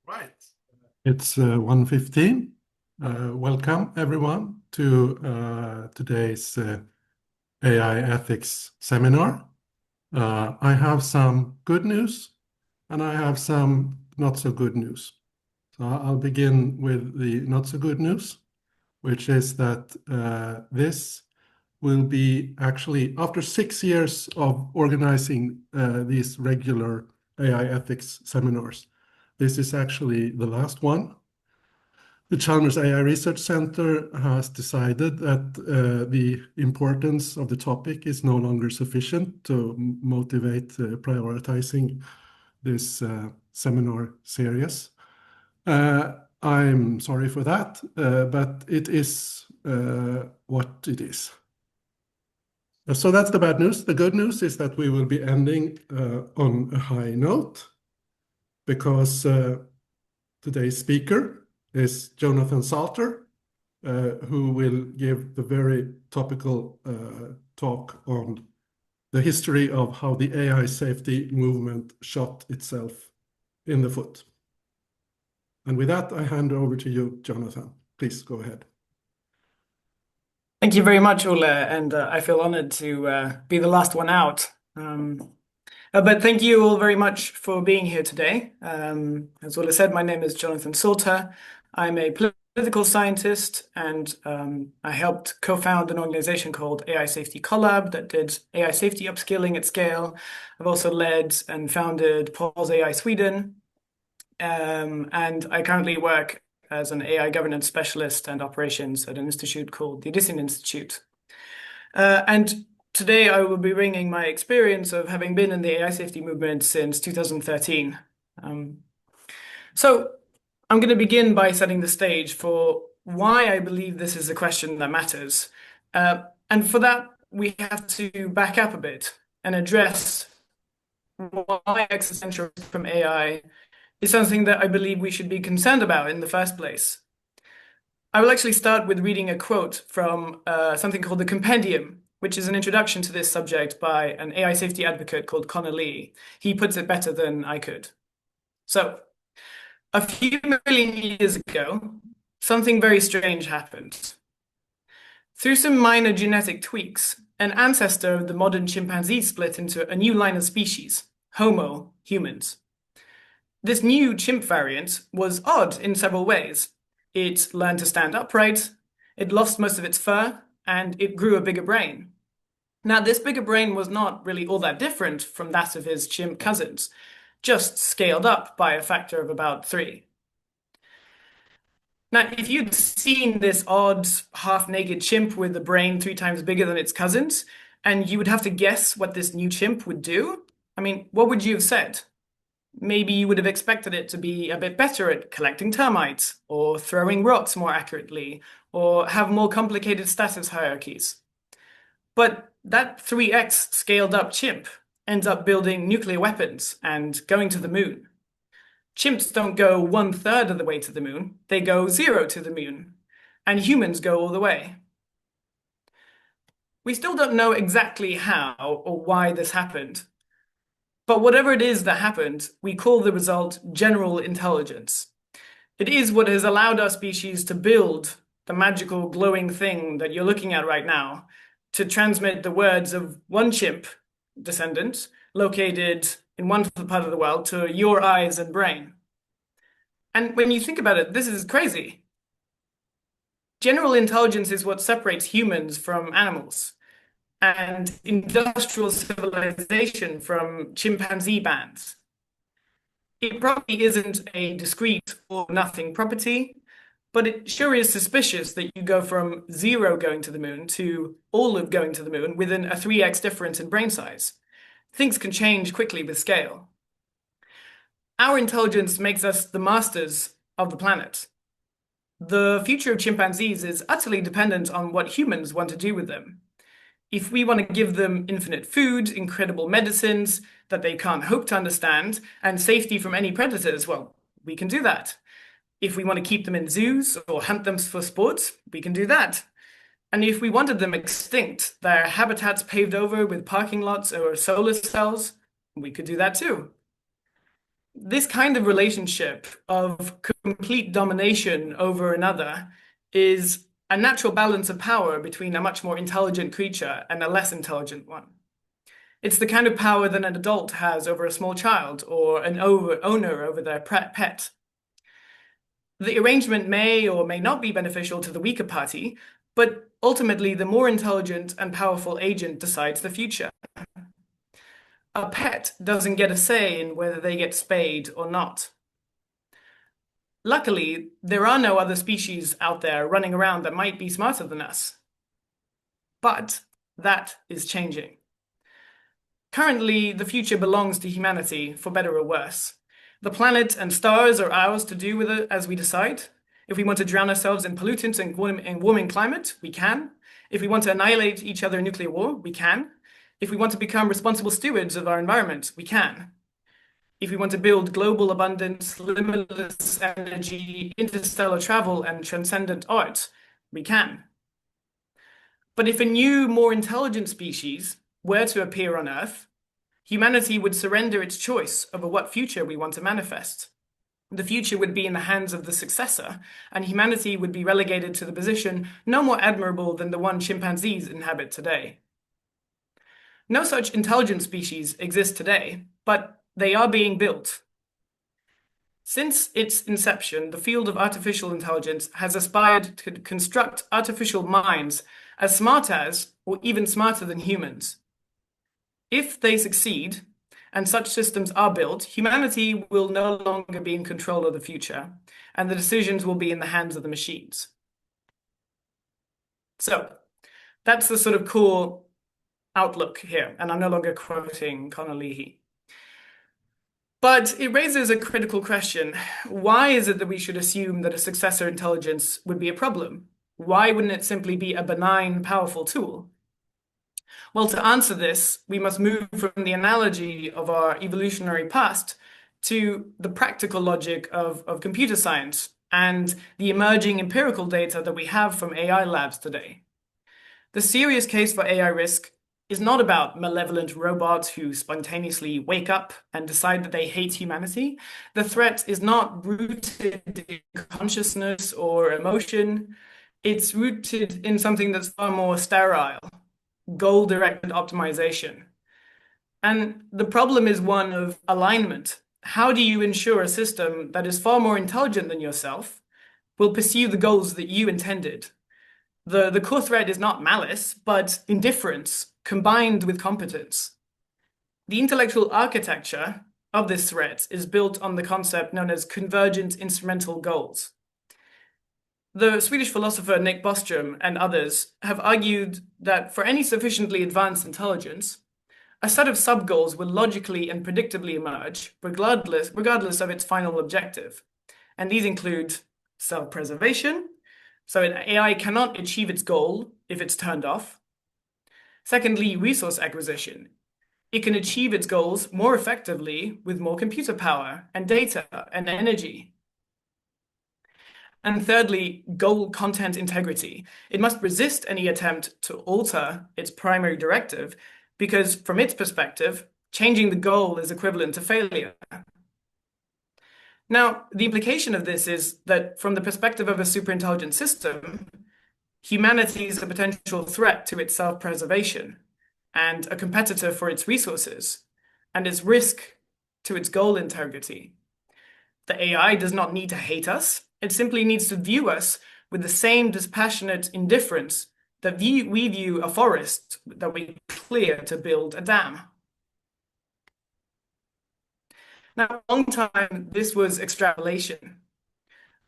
Right. It's 1:15. Welcome everyone to today's AI ethics seminar. I have some good news and I have some not so good news. So I'll begin with the not so good news, which is that this will be actually after 6 years of organizing these regular AI ethics seminars. This is actually the last one. The Chalmers AI Research Center has decided that the importance of the topic is no longer sufficient to motivate prioritizing this seminar series. I'm sorry for that, but it is what it is. So that's the bad news. The good news is that we will be ending on a high note because today's speaker is Jonathan Salter, who will give the very topical talk on the history of how the AI safety movement shot itself in the foot. And with that, I hand over to you, Jonathan. Please go ahead. Thank you very much, Ole, and I feel honored to be the last one out. But thank you all very much for being here today. As Ole said, my name is Jonathan Salter. I'm a political scientist, and I helped co-found an organization called AI Safety Collab that did AI safety upskilling at scale. I've also led and founded Pause AI Sweden, and I currently work as an AI governance specialist and operations at an institute called the Odyssean Institute. And today I will be bringing my experience of having been in the AI safety movement since 2013. So I'm going to begin by setting the stage for why I believe this is a question that matters. And for that, we have to back up a bit and address why existential risk from AI is something that I believe we should be concerned about in the first place. I will actually start with reading a quote from something called the Compendium, which is an introduction to this subject by an AI safety advocate called Connor Lee. He puts it better than I could. So, a few million years ago, something very strange happened. Through some minor genetic tweaks, an ancestor of the modern chimpanzee split into a new line of species, Homo, humans. This new chimp variant was odd in several ways. It learned to stand upright, it lost most of its fur, and it grew a bigger brain. Now, this bigger brain was not really all that different from that of his chimp cousins, just scaled up by a factor of about 3. Now, if you'd seen this odd, half-naked chimp with a brain 3 times bigger than its cousins, and you would have to guess what this new chimp would do, I mean, what would you have said? Maybe you would have expected it to be a bit better at collecting termites, or throwing rocks more accurately, or have more complicated status hierarchies. But that 3x scaled up chimp ends up building nuclear weapons and going to the moon. Chimps don't go 1/3 of the way to the moon, they go 0 to the moon, and humans go all the way. We still don't know exactly how or why this happened. But whatever it is that happened, we call the result general intelligence. It is what has allowed our species to build the magical glowing thing that you're looking at right now, to transmit the words of one chimp descendant located in one part of the world to your eyes and brain. And when you think about it, this is crazy. General intelligence is what separates humans from animals, and industrial civilization from chimpanzee bands. It probably isn't a discrete or nothing property, but it sure is suspicious that you go from 0 going to the moon to all of going to the moon within a 3x difference in brain size. Things can change quickly with scale. Our intelligence makes us the masters of the planet. The future of chimpanzees is utterly dependent on what humans want to do with them. If we want to give them infinite food, incredible medicines that they can't hope to understand, and safety from any predators, well, we can do that. If we want to keep them in zoos or hunt them for sport, we can do that. And if we wanted them extinct, their habitats paved over with parking lots or solar cells, we could do that too. this kind of relationship of complete domination over another is a natural balance of power between a much more intelligent creature and a less intelligent one. It's the kind of power that an adult has over a small child or an owner over their pet. The arrangement may or may not be beneficial to the weaker party, but ultimately the more intelligent and powerful agent decides the future. A pet doesn't get a say in whether they get spayed or not. Luckily, there are no other species out there running around that might be smarter than us. But that is changing. Currently, the future belongs to humanity, for better or worse. The planet and stars are ours to do with it as we decide. If we want to drown ourselves in pollutants and warming climate, we can. If we want to annihilate each other in nuclear war, we can. If we want to become responsible stewards of our environment, we can. If we want to build global abundance, limitless energy, interstellar travel, and transcendent art, we can. But if a new, more intelligent species were to appear on Earth, humanity would surrender its choice over what future we want to manifest. The future would be in the hands of the successor, and humanity would be relegated to the position no more admirable than the one chimpanzees inhabit today. No such intelligent species exist today, but they are being built. Since its inception, the field of artificial intelligence has aspired to construct artificial minds as smart as, or even smarter than humans. If they succeed, and such systems are built, humanity will no longer be in control of the future, and the decisions will be in the hands of the machines. So, that's the sort of core outlook here, and I'm no longer quoting Conor Leahy. But it raises a critical question. Why is it that we should assume that a successor intelligence would be a problem? Why wouldn't it simply be a benign, powerful tool? Well, to answer this, we must move from the analogy of our evolutionary past to the practical logic of computer science and the emerging empirical data that we have from AI labs today. The serious case for AI risk is not about malevolent robots who spontaneously wake up and decide that they hate humanity. The threat is not rooted in consciousness or emotion. It's rooted in something that's far more sterile, goal-directed optimization. And the problem is one of alignment. How do you ensure a system that is far more intelligent than yourself will pursue the goals that you intended? The core threat is not malice, but indifference combined with competence. The intellectual architecture of this threat is built on the concept known as convergent instrumental goals. The Swedish philosopher Nick Bostrom and others have argued that for any sufficiently advanced intelligence, a set of sub-goals will logically and predictably emerge, regardless of its final objective. And these include self-preservation, so an AI cannot achieve its goal if it's turned off. Secondly, resource acquisition. It can achieve its goals more effectively with more computer power and data and energy. And thirdly, goal content integrity. It must resist any attempt to alter its primary directive because from its perspective, changing the goal is equivalent to failure. Now, the implication of this is that from the perspective of a superintelligent system, humanity is a potential threat to its self-preservation and a competitor for its resources and its risk to its goal integrity. The AI does not need to hate us. It simply needs to view us with the same dispassionate indifference that we view a forest that we clear to build a dam. Now, for a long time, this was extrapolation,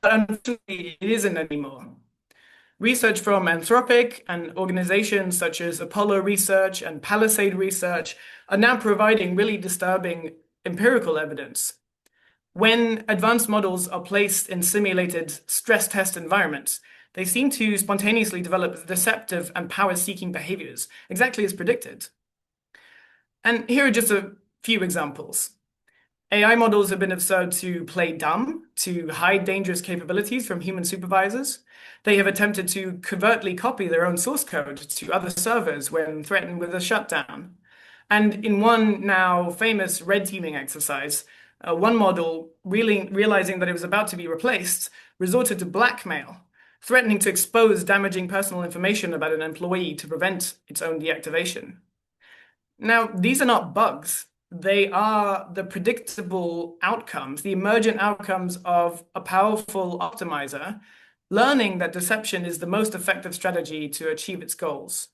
but unfortunately, it isn't anymore. Research from Anthropic and organizations such as Apollo Research and Palisade Research are now providing really disturbing empirical evidence. When advanced models are placed in simulated stress test environments, they seem to spontaneously develop deceptive and power-seeking behaviors, exactly as predicted. And here are just a few examples. AI models have been observed to play dumb, to hide dangerous capabilities from human supervisors. They have attempted to covertly copy their own source code to other servers when threatened with a shutdown. And in one now famous red teaming exercise, One model, realizing that it was about to be replaced, resorted to blackmail, threatening to expose damaging personal information about an employee to prevent its own deactivation. Now, these are not bugs. They are the predictable outcomes, the emergent outcomes of a powerful optimizer learning that deception is the most effective strategy to achieve its goals.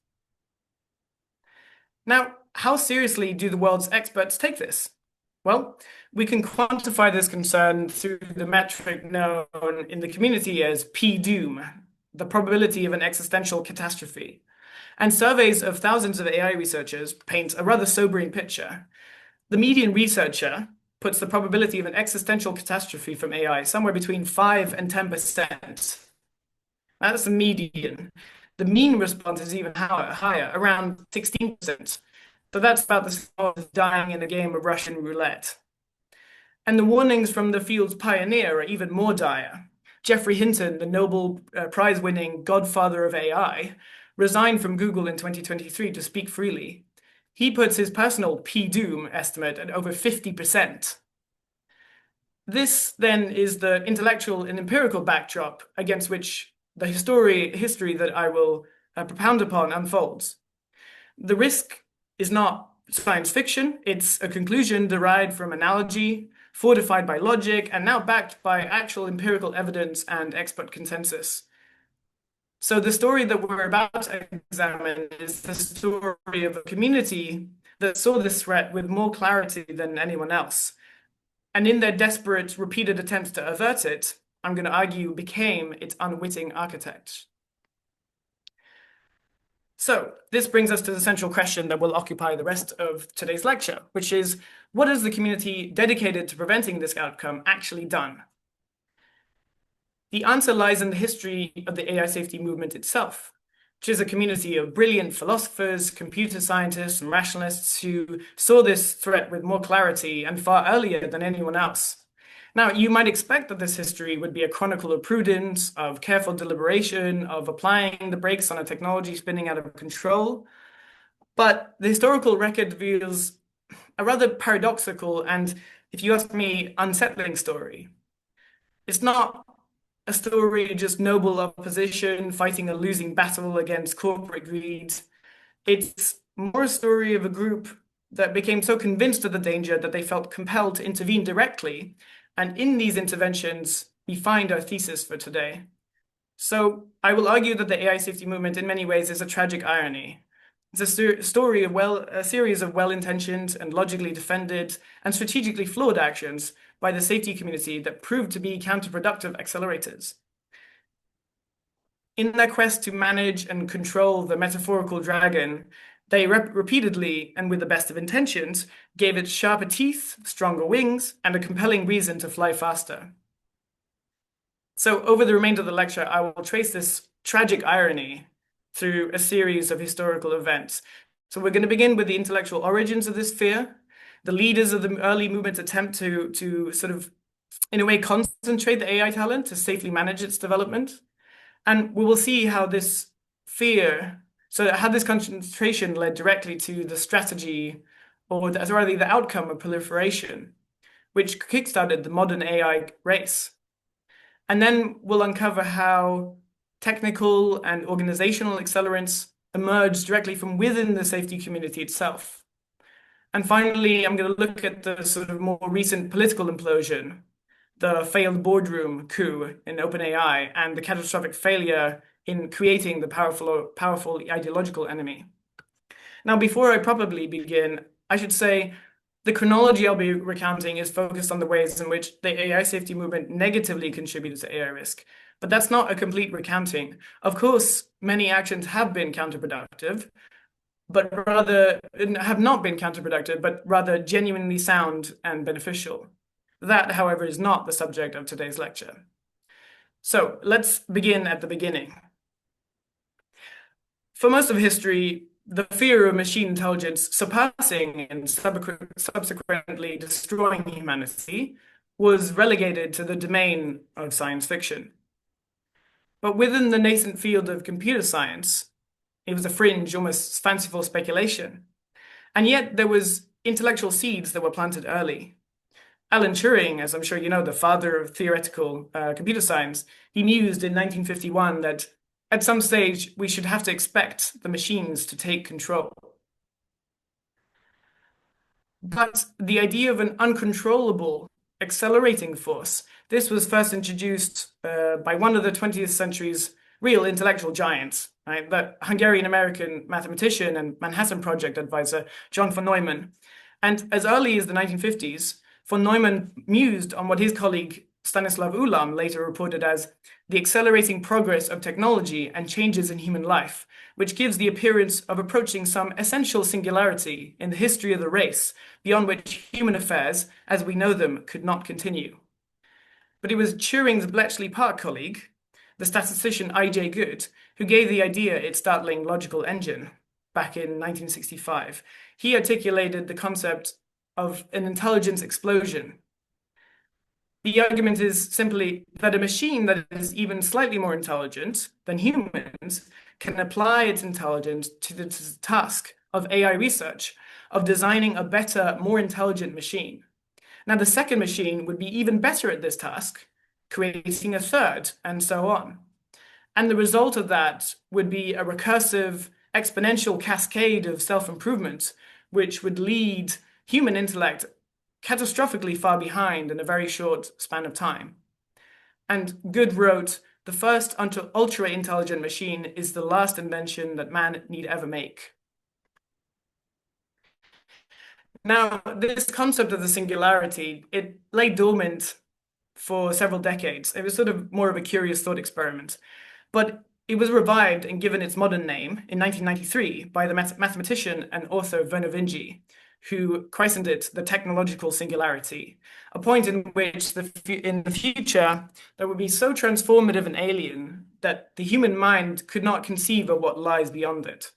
Now, how seriously do the world's experts take this? Well, we can quantify this concern through the metric known in the community as P-doom, the probability of an existential catastrophe. And surveys of thousands of AI researchers paint a rather sobering picture. The median researcher puts the probability of an existential catastrophe from AI somewhere between 5 and 10%. That's the median. The mean response is even higher, around 16%. So that's about the same as dying in a game of Russian roulette. And the warnings from the field's pioneer are even more dire. Geoffrey Hinton, the Nobel Prize-winning godfather of AI, resigned from Google in 2023 to speak freely. He puts his personal P-doom estimate at over 50%. This then is the intellectual and empirical backdrop against which the history that I will propound upon unfolds. The risk is not science fiction. It's a conclusion derived from analogy, fortified by logic, and now backed by actual empirical evidence and expert consensus. So the story that we're about to examine is the story of a community that saw this threat with more clarity than anyone else. And in their desperate, repeated attempts to avert it, I'm going to argue became its unwitting architect. So this brings us to the central question that will occupy the rest of today's lecture, which is, what has the community dedicated to preventing this outcome actually done? The answer lies in the history of the AI safety movement itself, which is a community of brilliant philosophers, computer scientists, and rationalists who saw this threat with more clarity and far earlier than anyone else. Now, you might expect that this history would be a chronicle of prudence, of careful deliberation, of applying the brakes on a technology spinning out of control. But the historical record reveals a rather paradoxical and, if you ask me, unsettling story. It's not a story of just noble opposition fighting a losing battle against corporate greed. It's more a story of a group that became so convinced of the danger that they felt compelled to intervene directly. And in these interventions, we find our thesis for today. So I will argue that the AI safety movement in many ways is a tragic irony. It's a story of a series of well-intentioned and logically defended and strategically flawed actions by the safety community that proved to be counterproductive accelerators. In their quest to manage and control the metaphorical dragon, they repeatedly, and with the best of intentions, gave it sharper teeth, stronger wings, and a compelling reason to fly faster. So over the remainder of the lecture, I will trace this tragic irony through a series of historical events. So we're going to begin with the intellectual origins of this fear, the leaders of the early movement attempt to sort of, in a way, concentrate the AI talent to safely manage its development. And we will see how this fear, so how this concentration led directly to the strategy, or rather the outcome of proliferation, which kickstarted the modern AI race. And then we'll uncover how technical and organizational accelerants emerged directly from within the safety community itself. And finally, I'm going to look at the sort of more recent political implosion, the failed boardroom coup in OpenAI, and the catastrophic failure in creating the powerful ideological enemy. Now, before I properly begin, I should say the chronology I'll be recounting is focused on the ways in which the AI safety movement negatively contributed to AI risk. But that's not a complete recounting. Of course, many actions have been counterproductive, but rather have not been counterproductive, but rather genuinely sound and beneficial. That, however, is not the subject of today's lecture. So let's begin at the beginning. For most of history, the fear of machine intelligence surpassing and subsequently destroying humanity was relegated to the domain of science fiction. But within the nascent field of computer science, it was a fringe, almost fanciful speculation. And yet there was intellectual seeds that were planted early. Alan Turing, as I'm sure you know, the father of theoretical computer science, he mused in 1951 that at some stage we should have to expect the machines to take control. But the idea of an uncontrollable accelerating force, this was first introduced by one of the 20th century's real intellectual giants, right? The Hungarian-American mathematician and Manhattan Project advisor, John von Neumann. And as early as the 1950s, von Neumann mused on what his colleague Stanislav Ulam later reported as the accelerating progress of technology and changes in human life, which gives the appearance of approaching some essential singularity in the history of the race, beyond which human affairs, as we know them, could not continue. But it was Turing's Bletchley Park colleague, the statistician I.J. Good, who gave the idea its startling logical engine back in 1965. He articulated the concept of an intelligence explosion. The argument is simply that a machine that is even slightly more intelligent than humans can apply its intelligence to the task of AI research, of designing a better, more intelligent machine. Now, the second machine would be even better at this task, creating a third, and so on. And the result of that would be a recursive, exponential cascade of self-improvement, which would lead human intellect catastrophically far behind in a very short span of time. And Good wrote, "The first ultra-intelligent machine is the last invention that man need ever make." Now, this concept of the singularity, it lay dormant for several decades. It was sort of more of a curious thought experiment. But it was revived and given its modern name in 1993 by the mathematician and author Vernor Vinge, who christened it the technological singularity, a point in which in the future there would be so transformative and alien that the human mind could not conceive of what lies beyond it.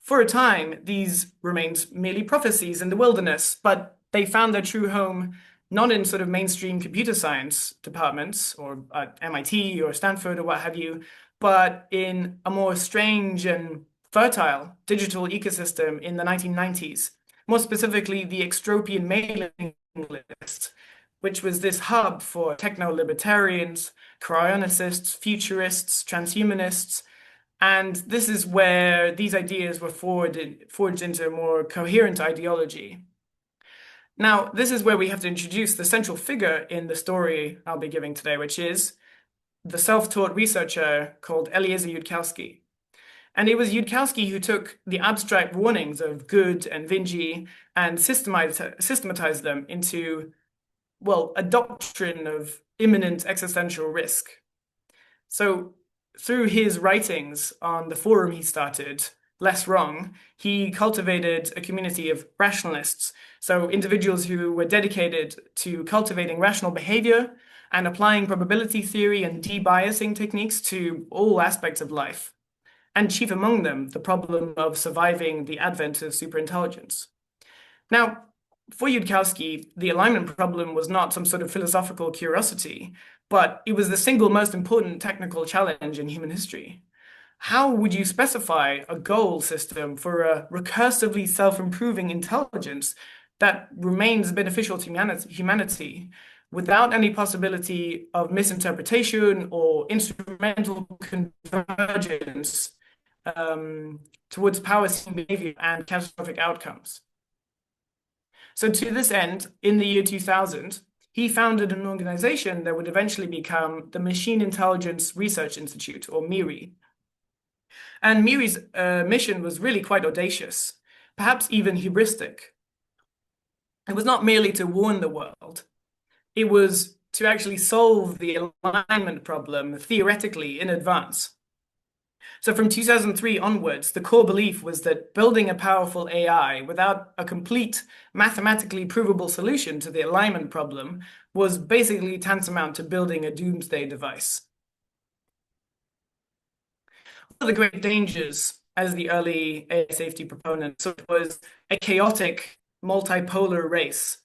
For a time, these remained merely prophecies in the wilderness, but they found their true home not in sort of mainstream computer science departments or at MIT or Stanford or what have you, but in a more strange and fertile digital ecosystem in the 1990s, more specifically the Extropian mailing list, which was this hub for techno-libertarians, cryonicists, futurists, transhumanists, and this is where these ideas were forged into a more coherent ideology. Now, this is where we have to introduce the central figure in the story I'll be giving today, which is the self-taught researcher called Eliezer Yudkowsky. And it was Yudkowsky who took the abstract warnings of Good and Vinge and systematized them into, well, a doctrine of imminent existential risk. So through his writings on the forum he started, Less Wrong, he cultivated a community of rationalists, so individuals who were dedicated to cultivating rational behavior and applying probability theory and de-biasing techniques to all aspects of life, and chief among them, the problem of surviving the advent of superintelligence. Now, for Yudkowsky, the alignment problem was not some sort of philosophical curiosity, but it was the single most important technical challenge in human history. How would you specify a goal system for a recursively self-improving intelligence that remains beneficial to humanity without any possibility of misinterpretation or instrumental convergence towards power-seeking behavior and catastrophic outcomes? So to this end, in the year 2000, he founded an organization that would eventually become the Machine Intelligence Research Institute, or MIRI. And MIRI's mission was really quite audacious, perhaps even hubristic. It was not merely to warn the world. It was to actually solve the alignment problem theoretically in advance. So from 2003 onwards, the core belief was that building a powerful AI without a complete mathematically provable solution to the alignment problem was basically tantamount to building a doomsday device. One of the great dangers as the early AI safety proponents was a chaotic, multipolar race.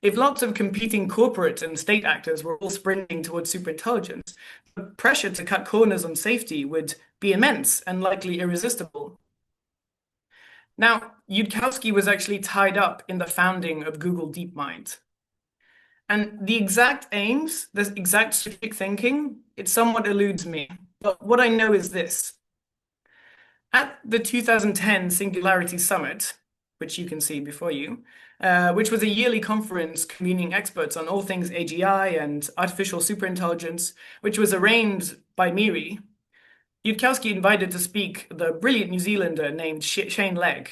If lots of competing corporate and state actors were all sprinting towards superintelligence, the pressure to cut corners on safety would be immense and likely irresistible. Now, Yudkowsky was actually tied up in the founding of Google DeepMind, And the exact aims, the exact strategic thinking, it somewhat eludes me. But what I know is this. At the 2010 Singularity Summit, which you can see before you, which was a yearly conference convening experts on all things AGI and artificial superintelligence, which was arranged by MIRI, Yudkowsky invited to speak the brilliant New Zealander named Shane Legg.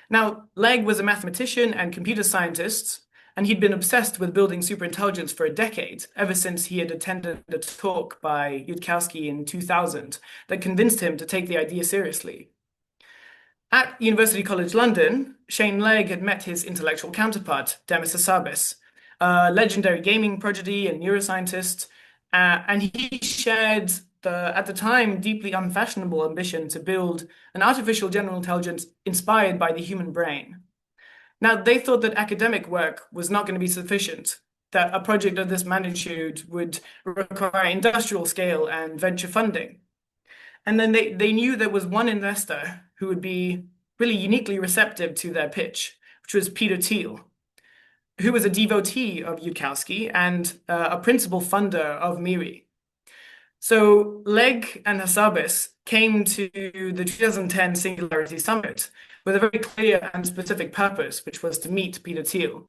Now, Legg was a mathematician and computer scientist, and he'd been obsessed with building superintelligence for a decade, ever since he had attended a talk by Yudkowsky in 2000 that convinced him to take the idea seriously. At University College London, Shane Legg had met his intellectual counterpart, Demis Hassabis, a legendary gaming prodigy and neuroscientist, and he shared at the time, deeply unfashionable ambition to build an artificial general intelligence inspired by the human brain. Now, they thought that academic work was not going to be sufficient, that a project of this magnitude would require industrial scale and venture funding. And then they knew there was one investor who would be really uniquely receptive to their pitch, which was Peter Thiel, who was a devotee of Yudkowsky and a principal funder of MIRI. So Legg and Hassabis came to the 2010 Singularity Summit with a very clear and specific purpose, which was to meet Peter Thiel.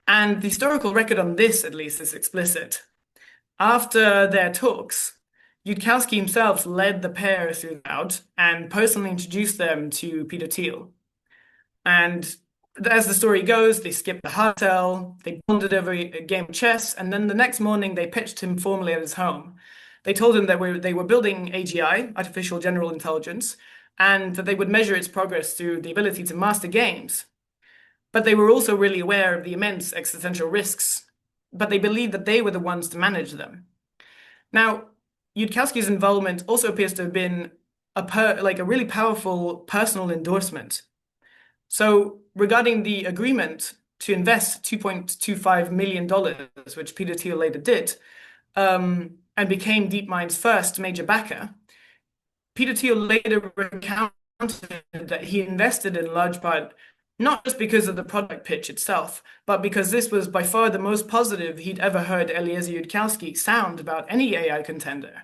And the historical record on this, at least, is explicit. After their talks, Yudkowsky himself led the pair throughout and personally introduced them to Peter Thiel. And as the story goes, they skipped the hard sell, they bonded over a game of chess, and then the next morning they pitched him formally at his home. They told him that they were building AGI, artificial general intelligence, and that they would measure its progress through the ability to master games. But they were also really aware of the immense existential risks, but they believed that they were the ones to manage them. Now, Yudkowsky's involvement also appears to have been a really powerful personal endorsement. So regarding the agreement to invest $2.25 million, which Peter Thiel later did, and became DeepMind's first major backer, Peter Thiel later recounted that he invested in large part not just because of the product pitch itself, but because this was by far the most positive he'd ever heard Eliezer Yudkowsky sound about any AI contender.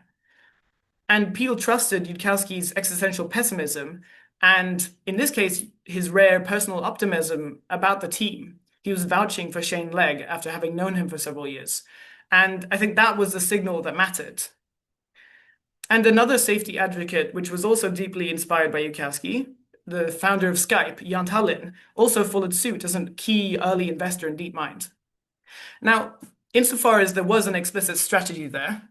And Thiel trusted Yudkowsky's existential pessimism, and in this case, his rare personal optimism about the team. He was vouching for Shane Legg after having known him for several years. And I think that was the signal that mattered. And another safety advocate, which was also deeply inspired by Yudkowsky, the founder of Skype, Jant Hallin, also followed suit as a key early investor in DeepMind. Now, insofar as there was an explicit strategy there,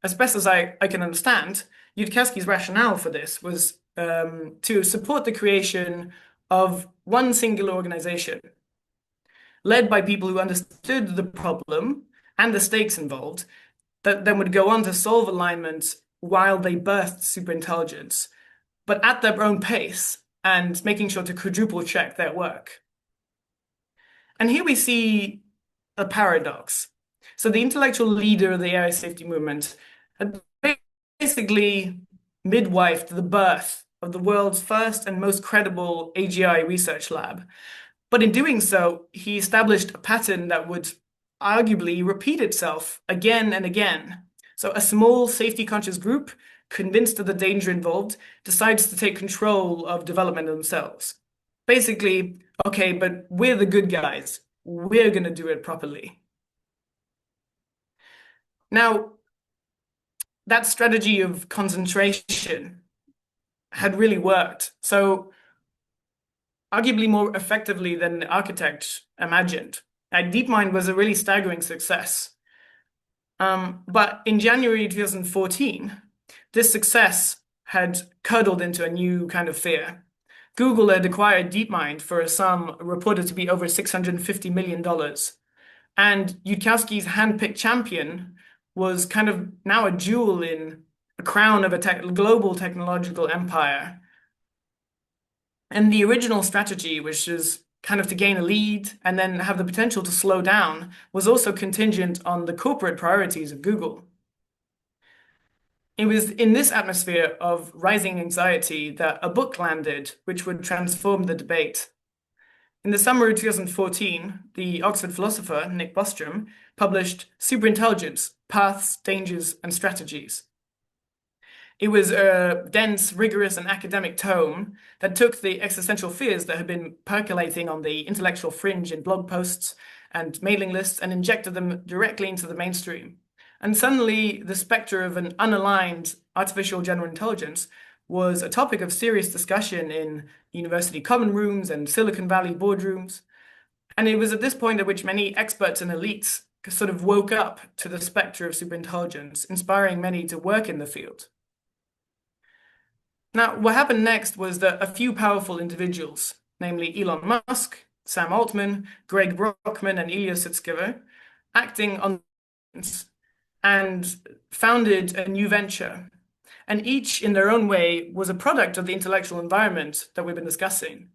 as best as I can understand, Yudkowsky's rationale for this was to support the creation of one singular organization, led by people who understood the problem and the stakes involved, that then would go on to solve alignment while they birthed superintelligence, but at their own pace and making sure to quadruple check their work. And here we see a paradox. So the intellectual leader of the AI safety movement had basically midwifed the birth of the world's first and most credible AGI research lab. But in doing so, he established a pattern that would arguably repeat itself again and again. So a small safety-conscious group, convinced of the danger involved, decides to take control of development themselves. Basically, okay, but we're the good guys. We're going to do it properly. Now, that strategy of concentration had really worked. So arguably more effectively than the architect imagined. DeepMind was a really staggering success. But in January 2014, this success had curdled into a new kind of fear. Google had acquired DeepMind for a sum reported to be over $650 million. And Yudkowsky's handpicked champion was kind of now a jewel in a crown of a global technological empire. And the original strategy, which is kind of to gain a lead and then have the potential to slow down, was also contingent on the corporate priorities of Google. It was in this atmosphere of rising anxiety that a book landed, which would transform the debate. In the summer of 2014, the Oxford philosopher Nick Bostrom published Superintelligence: Paths, Dangers, and Strategies. It was a dense, rigorous, and academic tome that took the existential fears that had been percolating on the intellectual fringe in blog posts and mailing lists and injected them directly into the mainstream. And suddenly, the specter of an unaligned artificial general intelligence was a topic of serious discussion in university common rooms and Silicon Valley boardrooms. And it was at this point at which many experts and elites sort of woke up to the specter of superintelligence, inspiring many to work in the field. Now, what happened next was that a few powerful individuals, namely Elon Musk, Sam Altman, Greg Brockman, and Ilya Sutskever, acting on and founded a new venture. And each, in their own way, was a product of the intellectual environment that we've been discussing.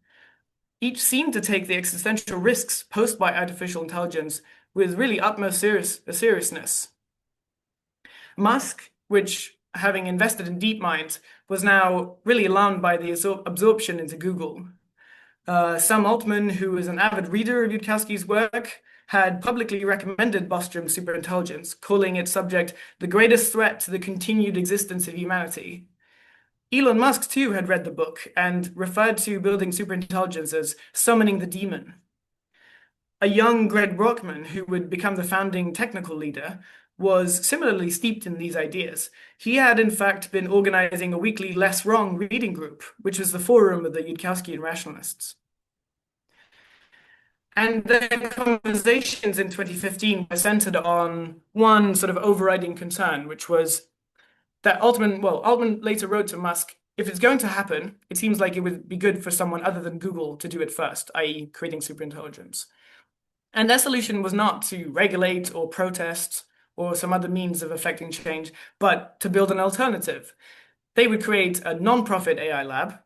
Each seemed to take the existential risks posed by artificial intelligence with really utmost seriousness. Musk, which, having invested in DeepMind, was now really alarmed by the absorption into Google. Sam Altman, who was an avid reader of Yudkowsky's work, had publicly recommended Bostrom's superintelligence, calling its subject the greatest threat to the continued existence of humanity. Elon Musk, too, had read the book and referred to building superintelligence as summoning the demon. A young Greg Brockman, who would become the founding technical leader, was similarly steeped in these ideas. He had, in fact, been organizing a weekly Less Wrong reading group, which was the forum of the Yudkowsky rationalists. And their conversations in 2015 were centered on one sort of overriding concern, which was that Altman later wrote to Musk, if it's going to happen, it seems like it would be good for someone other than Google to do it first, i.e. creating superintelligence. And their solution was not to regulate or protest or some other means of affecting change, but to build an alternative. They would create a non-profit AI lab,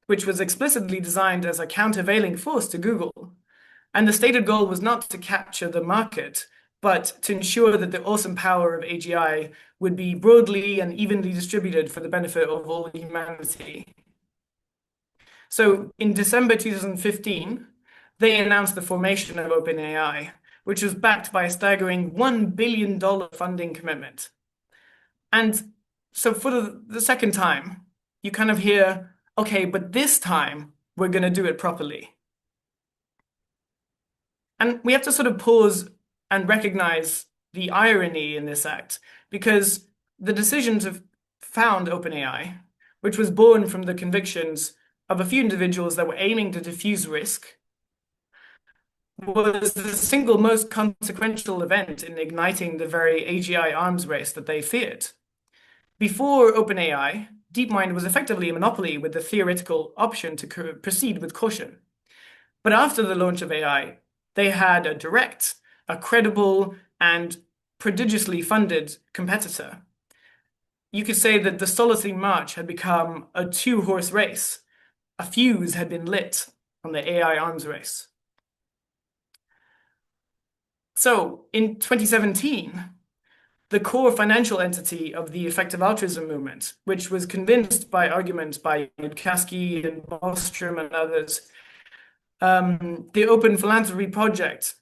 which was explicitly designed as a countervailing force to Google. And the stated goal was not to capture the market, but to ensure that the awesome power of AGI would be broadly and evenly distributed for the benefit of all humanity. So in December 2015, they announced the formation of OpenAI, which was backed by a staggering $1 billion funding commitment. And so for the second time, you kind of hear, okay, but this time we're going to do it properly. And we have to sort of pause and recognize the irony in this act, because the decision to found OpenAI, which was born from the convictions of a few individuals that were aiming to diffuse risk, was the single most consequential event in igniting the very AGI arms race that they feared. Before OpenAI, DeepMind was effectively a monopoly with the theoretical option to proceed with caution. But after the launch of AI, they had a direct, a credible, and prodigiously funded competitor. You could say that the solitary march had become a two-horse race. A fuse had been lit on the AI arms race. So in 2017, the core financial entity of the effective altruism movement, which was convinced by arguments by Yudkowsky and Bostrom and others, the Open Philanthropy Project,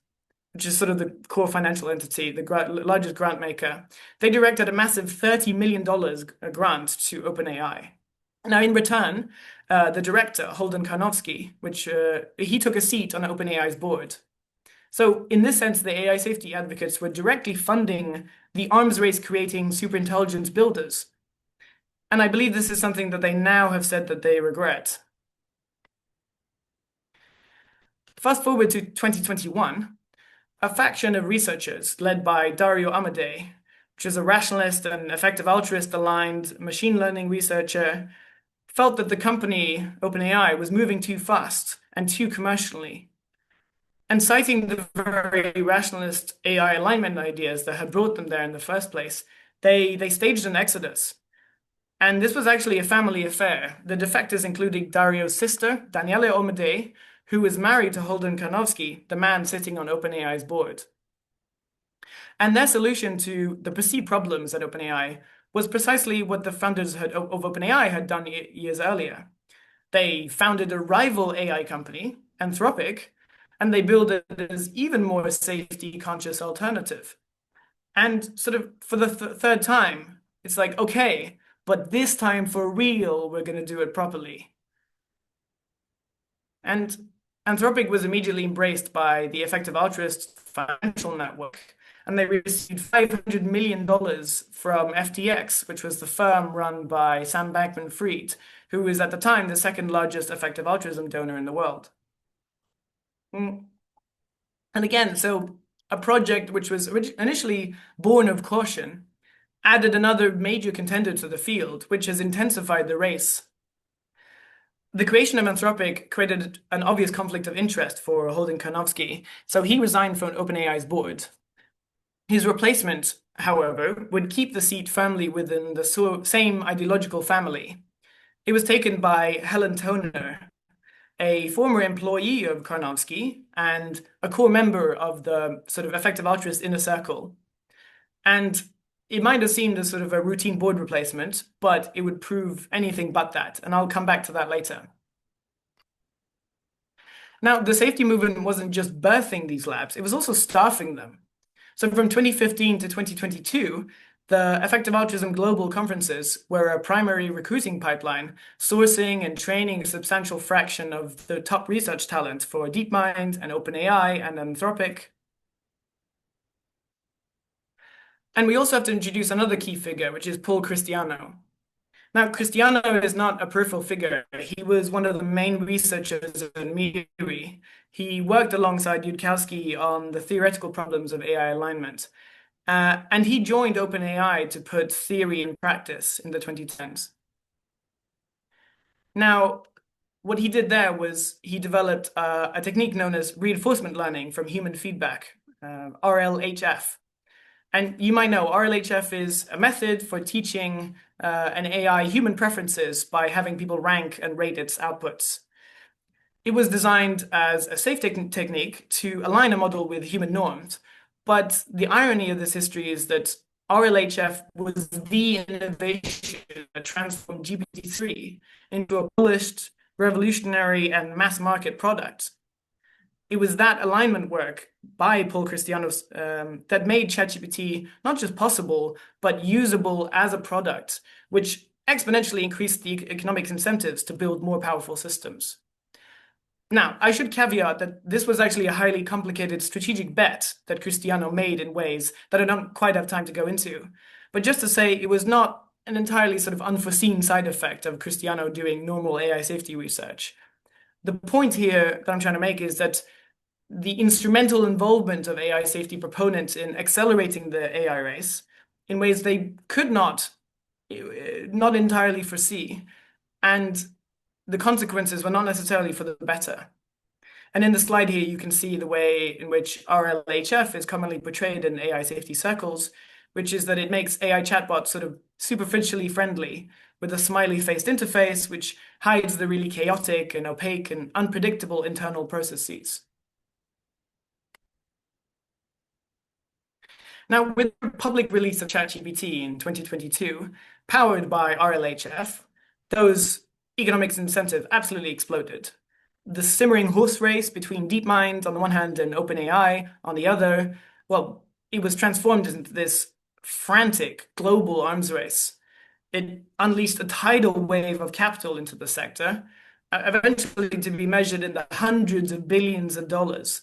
which is sort of the core financial entity, the largest grant maker, they directed a massive $30 million grant to OpenAI. Now, in return, the director, Holden Karnofsky, he took a seat on OpenAI's board. So in this sense, the AI safety advocates were directly funding the arms race creating superintelligence builders. And I believe this is something that they now have said that they regret. Fast forward to 2021, a faction of researchers led by Dario Amodei, which is a rationalist and effective altruist aligned machine learning researcher, felt that the company, OpenAI, was moving too fast and too commercially. And citing the very rationalist AI alignment ideas that had brought them there in the first place, they staged an exodus. And this was actually a family affair. The defectors included Dario's sister, Daniele Amodei, who was married to Holden Karnofsky, the man sitting on OpenAI's board. And their solution to the perceived problems at OpenAI was precisely what the founders of OpenAI had done years earlier. They founded a rival AI company, Anthropic, and they build it as even more safety-conscious alternative. And sort of for the third time, it's like, okay, but this time for real, we're going to do it properly. And Anthropic was immediately embraced by the effective altruist financial network, and they received $500 million from FTX, which was the firm run by Sam Bankman-Fried, who was at the time the second largest effective altruism donor in the world. And again, so a project which was initially born of caution added another major contender to the field, which has intensified the race. The creation of Anthropic created an obvious conflict of interest for Holden Karnofsky, so he resigned from OpenAI's board. His replacement, however, would keep the seat firmly within the same ideological family. It was taken by Helen Toner, a former employee of Karnofsky and a core member of the sort of effective altruist inner circle. And it might have seemed as sort of a routine board replacement, but it would prove anything but that. And I'll come back to that later. Now, the safety movement wasn't just birthing these labs, it was also staffing them. So from 2015 to 2022, the Effective Altruism Global Conferences were a primary recruiting pipeline, sourcing and training a substantial fraction of the top research talent for DeepMind and OpenAI and Anthropic. And we also have to introduce another key figure, which is Paul Christiano. Now, Christiano is not a peripheral figure. He was one of the main researchers at MIRI. He worked alongside Yudkowsky on the theoretical problems of AI alignment. And he joined OpenAI to put theory in practice in the 2010s. Now, what he did there was he developed a technique known as reinforcement learning from human feedback, RLHF. And you might know RLHF is a method for teaching an AI human preferences by having people rank and rate its outputs. It was designed as a safe technique to align a model with human norms. But the irony of this history is that RLHF was the innovation that transformed GPT-3 into a polished, revolutionary, and mass market product. It was that alignment work by Paul Christianos that made ChatGPT not just possible, but usable as a product, which exponentially increased the economic incentives to build more powerful systems. Now, I should caveat that this was actually a highly complicated strategic bet that Christiano made in ways that I don't quite have time to go into. But just to say, it was not an entirely sort of unforeseen side effect of Christiano doing normal AI safety research. The point here that I'm trying to make is that the instrumental involvement of AI safety proponents in accelerating the AI race in ways they could not entirely foresee, and the consequences were not necessarily for the better. And in the slide here, you can see the way in which RLHF is commonly portrayed in AI safety circles, which is that it makes AI chatbots sort of superficially friendly with a smiley-faced interface, which hides the really chaotic and opaque and unpredictable internal processes. Now, with the public release of ChatGPT in 2022, powered by RLHF, those economics incentives absolutely exploded. The simmering horse race between DeepMind on the one hand and OpenAI on the other, well, it was transformed into this frantic global arms race. It unleashed a tidal wave of capital into the sector, eventually to be measured in the hundreds of billions of dollars.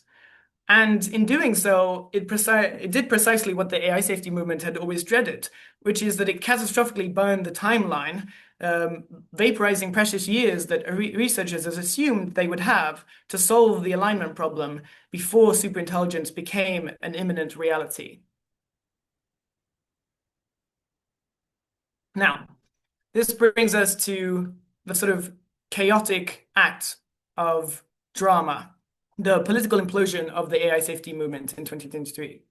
And in doing so, it did precisely what the AI safety movement had always dreaded, which is that it catastrophically burned the timeline, vaporizing precious years that researchers had assumed they would have to solve the alignment problem before superintelligence became an imminent reality. Now, this brings us to the sort of chaotic act of drama, the political implosion of the AI safety movement in 2023.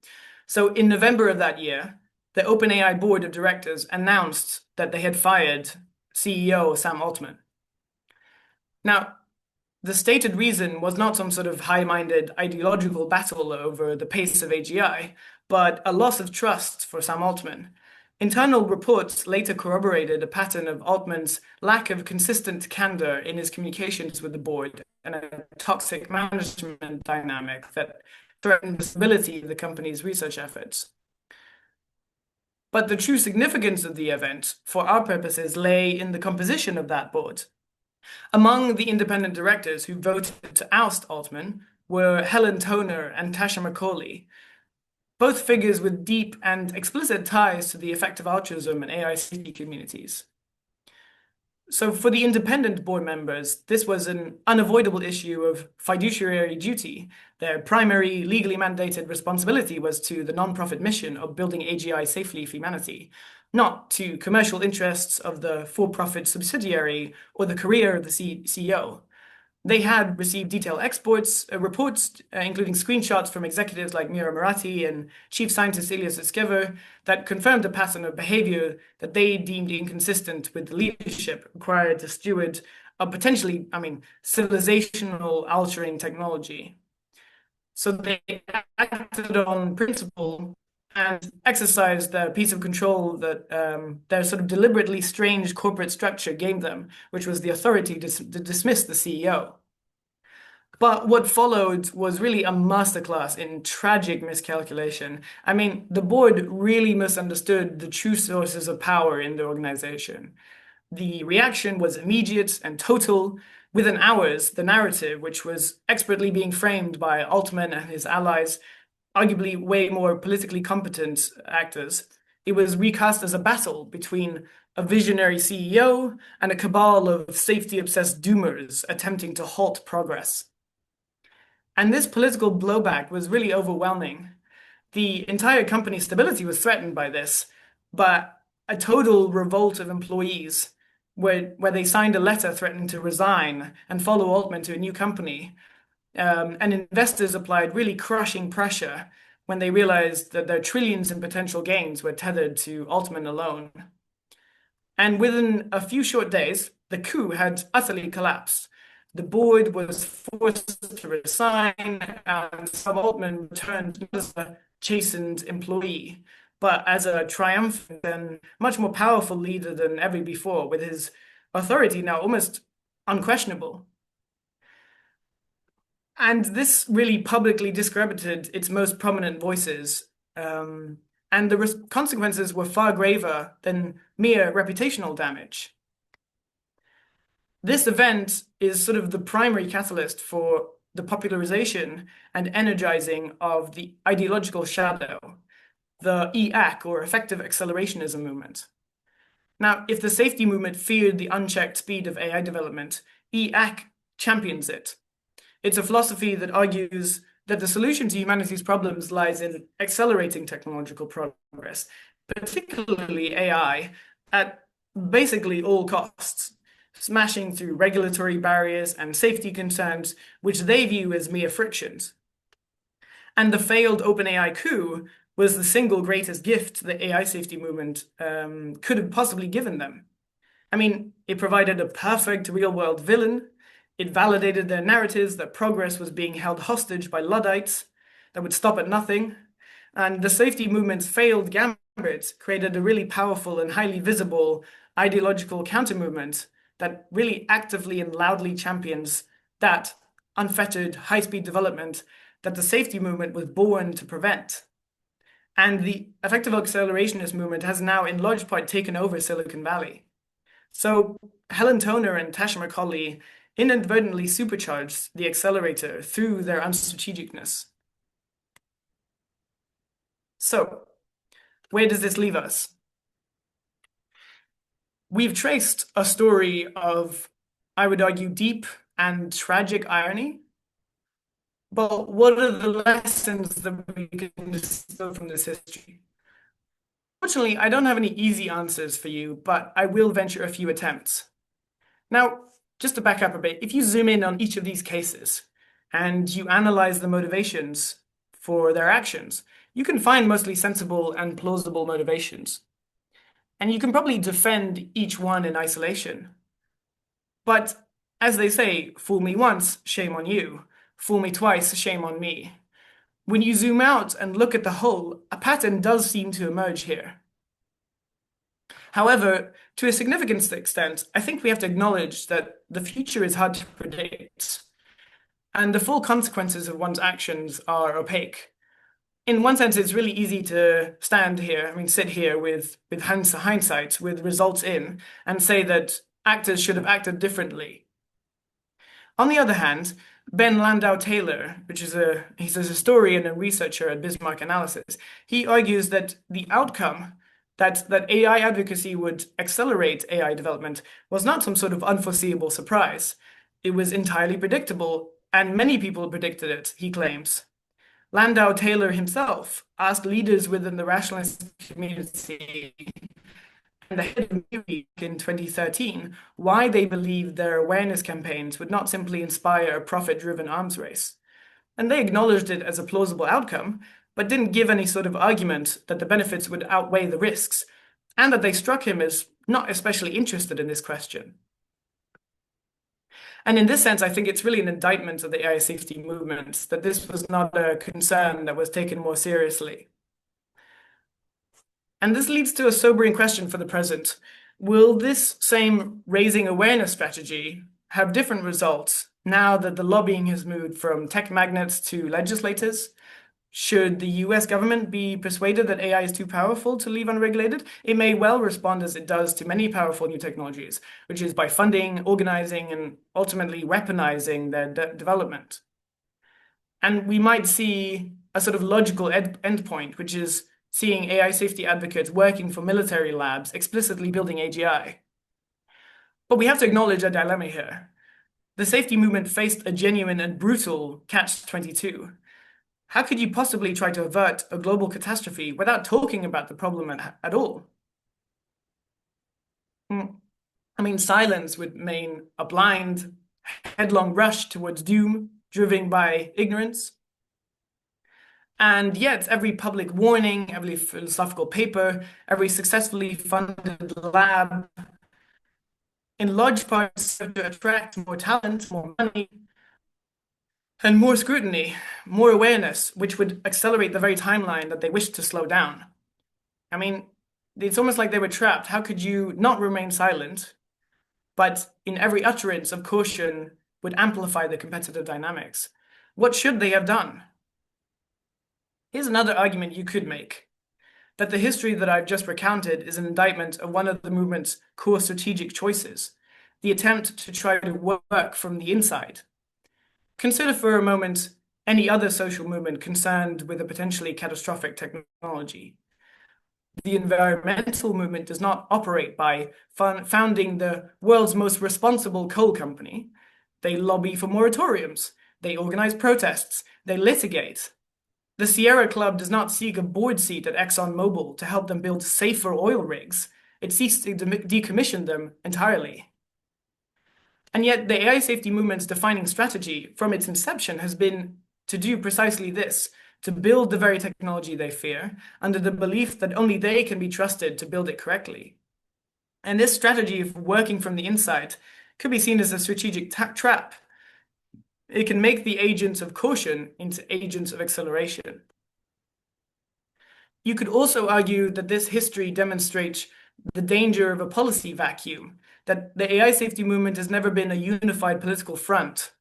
So in November of that year, the OpenAI board of directors announced that they had fired CEO Sam Altman. Now, the stated reason was not some sort of high-minded ideological battle over the pace of AGI, but a loss of trust for Sam Altman. Internal reports later corroborated a pattern of Altman's lack of consistent candor in his communications with the board and a toxic management dynamic that threatened the stability of the company's research efforts. But the true significance of the event, for our purposes, lay in the composition of that board. Among the independent directors who voted to oust Altman were Helen Toner and Tasha McCauley, both figures with deep and explicit ties to the effective altruism and AI safety communities. So for the independent board members, this was an unavoidable issue of fiduciary duty. Their primary legally mandated responsibility was to the nonprofit mission of building AGI safely for humanity, not to commercial interests of the for-profit subsidiary or the career of the CEO. They had received detailed reports, including screenshots from executives like Mira Murati and Chief Scientist Ilya Sutskever, that confirmed a pattern of behavior that they deemed inconsistent with the leadership required to steward a potentially, civilizational altering technology. So they acted on principle and exercised the piece of control that their sort of deliberately strange corporate structure gave them, which was the authority to dismiss the CEO. But what followed was really a masterclass in tragic miscalculation. The board really misunderstood the true sources of power in the organization. The reaction was immediate and total. Within hours, the narrative, which was expertly being framed by Altman and his allies, arguably way more politically competent actors, it was recast as a battle between a visionary CEO and a cabal of safety-obsessed doomers attempting to halt progress. And this political blowback was really overwhelming. The entire company's stability was threatened by this, but a total revolt of employees, where they signed a letter threatening to resign and follow Altman to a new company, and investors applied really crushing pressure when they realized that their trillions in potential gains were tethered to Altman alone. And within a few short days, the coup had utterly collapsed. The board was forced to resign, and Sam Altman returned not as a chastened employee, but as a triumphant and much more powerful leader than ever before, with his authority now almost unquestionable. And this really publicly discredited its most prominent voices, and the consequences were far graver than mere reputational damage. This event is sort of the primary catalyst for the popularization and energizing of the ideological shadow, the EAC, or effective accelerationism movement. Now, if the safety movement feared the unchecked speed of AI development, EAC champions it. It's a philosophy that argues that the solution to humanity's problems lies in accelerating technological progress, particularly AI, at basically all costs, smashing through regulatory barriers and safety concerns, which they view as mere frictions. And the failed OpenAI coup was the single greatest gift the AI safety movement could have possibly given them. It provided a perfect real-world villain. It validated their narratives that progress was being held hostage by Luddites that would stop at nothing. And the safety movement's failed gambit created a really powerful and highly visible ideological counter-movement that really actively and loudly champions that unfettered high-speed development that the safety movement was born to prevent. And the effective accelerationist movement has now in large part taken over Silicon Valley. So Helen Toner and Tasha McCauley inadvertently supercharged the accelerator through their unstrategicness. So where does this leave us? We've traced a story of, I would argue, deep and tragic irony. But what are the lessons that we can distill from this history? Fortunately, I don't have any easy answers for you, but I will venture a few attempts. Now, just to back up a bit, if you zoom in on each of these cases and you analyze the motivations for their actions, you can find mostly sensible and plausible motivations. And you can probably defend each one in isolation. But as they say, fool me once, shame on you. Fool me twice, shame on me. When you zoom out and look at the whole, a pattern does seem to emerge here. However, to a significant extent, I think we have to acknowledge that the future is hard to predict, and the full consequences of one's actions are opaque. In one sense, it's really easy to stand here, sit here with hindsight, with results in, and say that actors should have acted differently. On the other hand, Ben Landau Taylor, he's a historian and researcher at Bismarck Analysis, he argues that the outcome that AI advocacy would accelerate AI development was not some sort of unforeseeable surprise. It was entirely predictable, and many people predicted it, he claims. Landau Taylor himself asked leaders within the rationalist community and the head of Newey in 2013 why they believed their awareness campaigns would not simply inspire a profit-driven arms race. And they acknowledged it as a plausible outcome, but didn't give any sort of argument that the benefits would outweigh the risks, and that they struck him as not especially interested in this question. And in this sense, I think it's really an indictment of the AI safety movement that this was not a concern that was taken more seriously. And this leads to a sobering question for the present. Will this same raising awareness strategy have different results now that the lobbying has moved from tech magnates to legislators? Should the US government be persuaded that AI is too powerful to leave unregulated, it may well respond as it does to many powerful new technologies, which is by funding, organizing, and ultimately weaponizing their development. And we might see a sort of logical endpoint, which is seeing AI safety advocates working for military labs explicitly building AGI. But we have to acknowledge a dilemma here. The safety movement faced a genuine and brutal catch-22. How could you possibly try to avert a global catastrophe without talking about the problem at all? Silence would mean a blind, headlong rush towards doom, driven by ignorance. And yet, every public warning, every philosophical paper, every successfully funded lab, in large part serve to attract more talent, more money, and more scrutiny, more awareness, which would accelerate the very timeline that they wish to slow down. It's almost like they were trapped. How could you not remain silent, but in every utterance of caution would amplify the competitive dynamics? What should they have done? Here's another argument you could make, that the history that I've just recounted is an indictment of one of the movement's core strategic choices, the attempt to try to work from the inside. Consider for a moment any other social movement concerned with a potentially catastrophic technology. The environmental movement does not operate by founding the world's most responsible coal company. They lobby for moratoriums. They organize protests. They litigate. The Sierra Club does not seek a board seat at ExxonMobil to help them build safer oil rigs. It seeks to decommission them entirely. And yet the AI safety movement's defining strategy from its inception has been to do precisely this, to build the very technology they fear, under the belief that only they can be trusted to build it correctly. And this strategy of working from the inside could be seen as a strategic trap. It can make the agents of caution into agents of acceleration. You could also argue that this history demonstrates the danger of a policy vacuum, that the AI safety movement has never been a unified political front.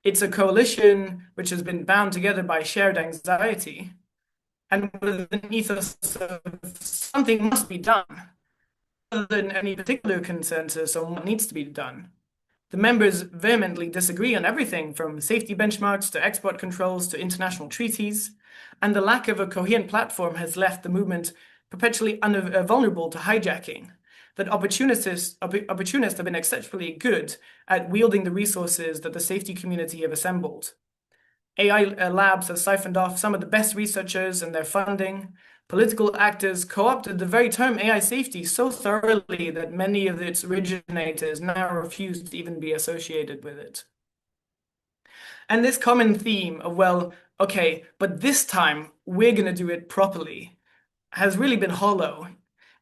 It's a coalition which has been bound together by shared anxiety, and with an ethos of something must be done, rather than any particular consensus on what needs to be done. The members vehemently disagree on everything from safety benchmarks to export controls to international treaties, and the lack of a coherent platform has left the movement perpetually vulnerable to hijacking. That opportunists have been exceptionally good at wielding the resources that the safety community have assembled. AI labs have siphoned off some of the best researchers and their funding. Political actors co-opted the very term AI safety so thoroughly that many of its originators now refuse to even be associated with it. And this common theme of, well, okay, but this time we're going to do it properly, has really been hollow.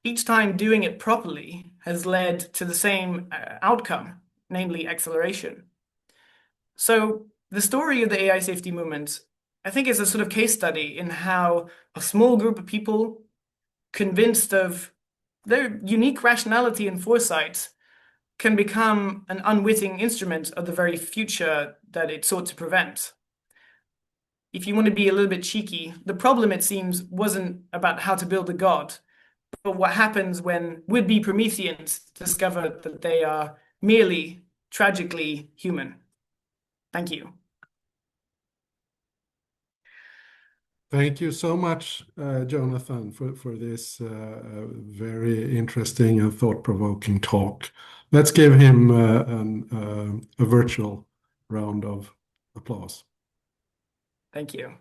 Each time doing it properly has led to the same outcome, namely acceleration. So the story of the AI safety movement, I think, is a sort of case study in how a small group of people convinced of their unique rationality and foresight can become an unwitting instrument of the very future that it sought to prevent. If you want to be a little bit cheeky, the problem, it seems, wasn't about how to build a god, but what happens when would-be Prometheans discover that they are merely tragically human. Thank you. Thank you so much, Jonathan, for this very interesting and thought-provoking talk. Let's give him a virtual round of applause. Thank you.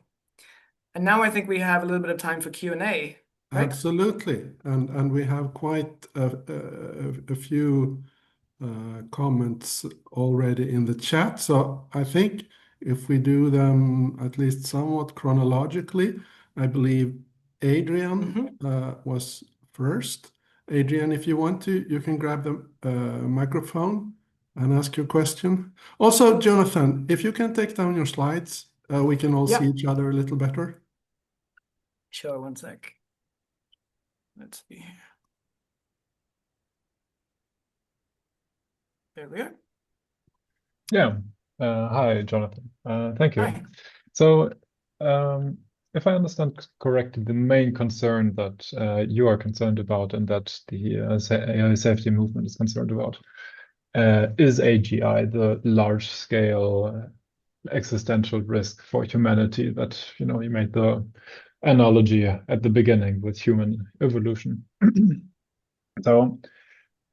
And now I think we have a little bit of time for Q&A, right? Absolutely. And we have quite a few comments already in the chat. So I think if we do them at least somewhat chronologically, I believe Adrian was first. Adrian, if you want to, you can grab the microphone and ask your question. Also, Jonathan, if you can take down your slides, we can all see each other a little better. Sure, one sec. Let's see. There we are. Yeah. Hi, Jonathan. Thank you. Hi. So, if I understand correctly, the main concern that you are concerned about and that the AI safety movement is concerned about is AGI, the large-scale existential risk for humanity that, you made the analogy at the beginning with human evolution. So,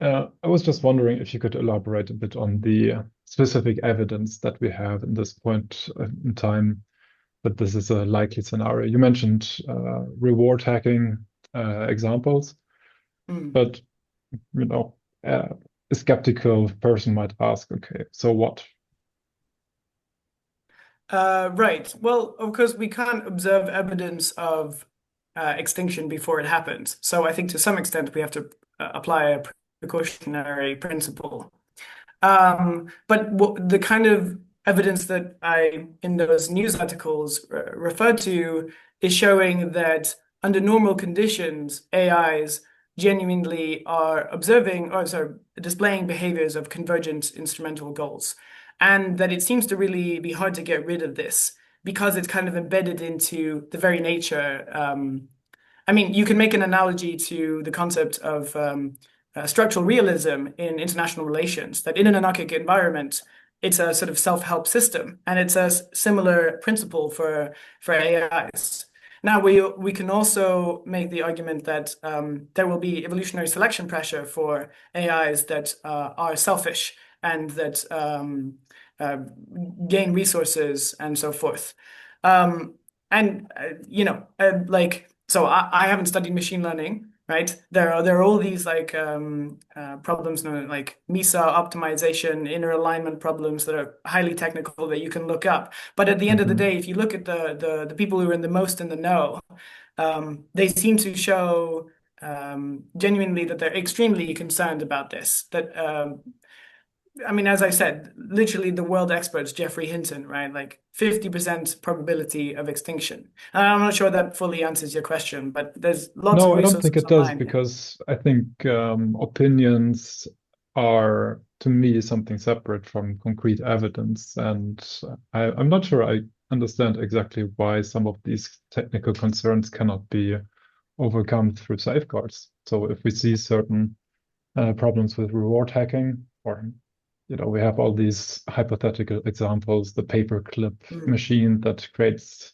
I was just wondering if you could elaborate a bit on the specific evidence that we have in this point in time that this is a likely scenario. You mentioned reward hacking examples, but a skeptical person might ask, okay, so what? Right. Well, of course, we can't observe evidence of extinction before it happens. So I think to some extent we have to apply a precautionary principle. But the kind of evidence that I, in those news articles, referred to is showing that under normal conditions, AIs genuinely are displaying behaviors of convergent instrumental goals. And that it seems to really be hard to get rid of this because it's kind of embedded into the very nature. I mean, you can make an analogy to the concept of structural realism in international relations, that in an anarchic environment, it's a sort of self-help system, and it's a similar principle for AIs. Now, we can also make the argument that there will be evolutionary selection pressure for AIs that are selfish and that gain resources and so forth. So I haven't studied machine learning, right? There are all these problems like MESA optimization, inner alignment problems that are highly technical that you can look up. But at the end of the day, if you look at the people who are the most in the know, they seem to show genuinely that they're extremely concerned about this. That I mean, as I said, literally the world experts, Geoffrey Hinton, right? Like 50% probability of extinction. And I'm not sure that fully answers your question, but there's lots of No, I don't resources think it does online. because I think opinions are, to me, something separate from concrete evidence. And I'm not sure I understand exactly why some of these technical concerns cannot be overcome through safeguards. So if we see certain problems with reward hacking, or we have all these hypothetical examples, the paperclip machine that creates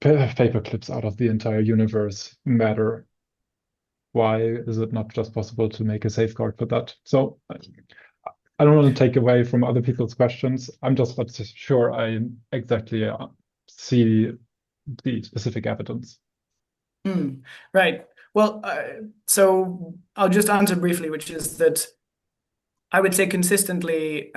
paperclips out of the entire universe matter. Why is it not just possible to make a safeguard for that? So I don't want to take away from other people's questions. I'm just not sure I exactly see the specific evidence. Right. Well, so I'll just answer briefly, which is that I would say consistently,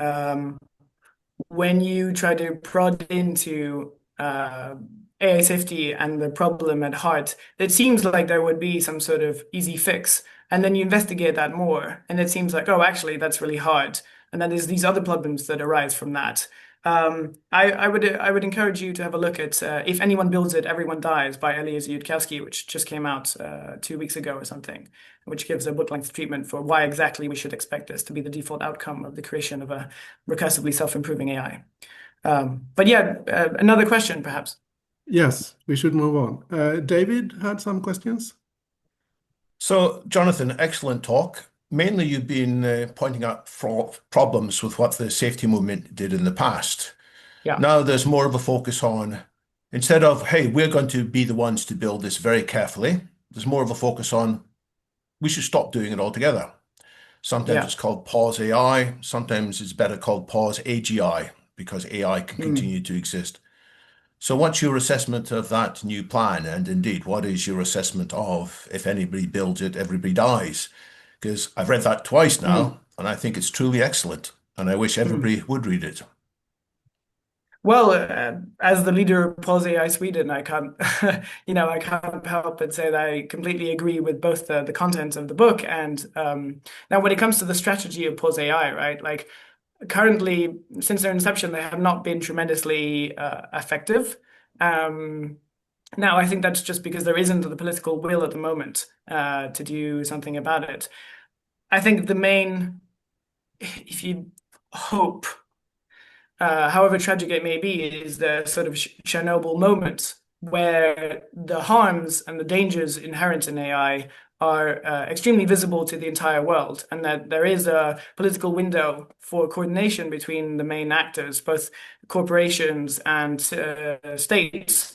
when you try to prod into AI safety and the problem at heart, it seems like there would be some sort of easy fix. And then you investigate that more, and it seems like, oh, actually, that's really hard. And then there's these other problems that arise from that. I would encourage you to have a look at If Anyone Builds It, Everyone Dies by Eliezer Yudkowsky, which just came out 2 weeks ago or something, which gives a book-length treatment for why exactly we should expect this to be the default outcome of the creation of a recursively self-improving AI. But yeah, another question perhaps. Yes, we should move on. David had some questions. So, Jonathan, excellent talk. Mainly, you've been pointing out problems with what the safety movement did in the past. Yeah. Now there's more of a focus on, instead of, hey, we're going to be the ones to build this very carefully, there's more of a focus on, we should stop doing it altogether. Sometimes it's called pause AI. Sometimes it's better called pause AGI, because AI can continue to exist. So what's your assessment of that new plan? And indeed, what is your assessment of if anybody builds it, everybody dies? Because I've read that twice now, and I think it's truly excellent. And I wish everybody would read it. Well, as the leader of Pause AI Sweden, I can't, I can't help but say that I completely agree with both the content of the book and now when it comes to the strategy of Pause AI, right? Like currently, since their inception, they have not been tremendously effective. Now, I think that's just because there isn't the political will at the moment to do something about it. I think if you hope, however tragic it may be, is the sort of Chernobyl moment where the harms and the dangers inherent in AI are extremely visible to the entire world, and that there is a political window for coordination between the main actors, both corporations and states,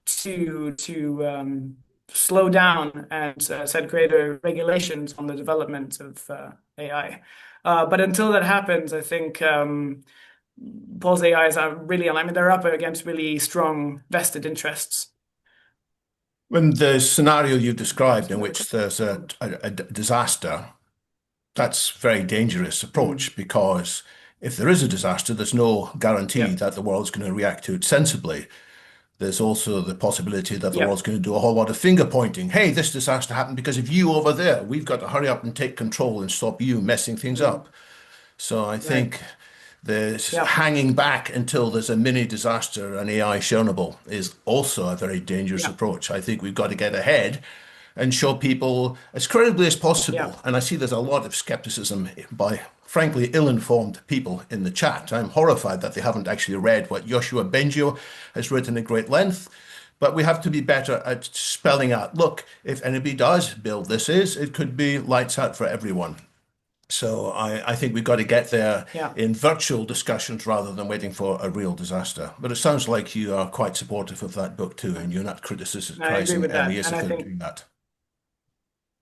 to slow down and set greater regulations on the development of AI. But until that happens, I think Pause AIs are really, I mean, they're up against really strong vested interests. When the scenario you described in which there's a disaster, that's a very dangerous approach, because if there is a disaster, there's no guarantee that the world's going to react to it sensibly. There's also the possibility that the world's going to do a whole lot of finger pointing. Hey, this disaster happened because of you over there. We've got to hurry up and take control and stop you messing things up. So I think the hanging back until there's a mini disaster, an AI Chernobyl, is also a very dangerous approach. I think we've got to get ahead and show people as credibly as possible. And I see there's a lot of skepticism by, frankly, ill-informed people in the chat. I'm horrified that they haven't actually read what Yoshua Bengio has written at great length. But we have to be better at spelling out, look, if anybody does build this, it could be lights out for everyone. So I think we've got to get there in virtual discussions rather than waiting for a real disaster. But it sounds like you are quite supportive of that book too, and you're not criticizing Eliezer for doing that.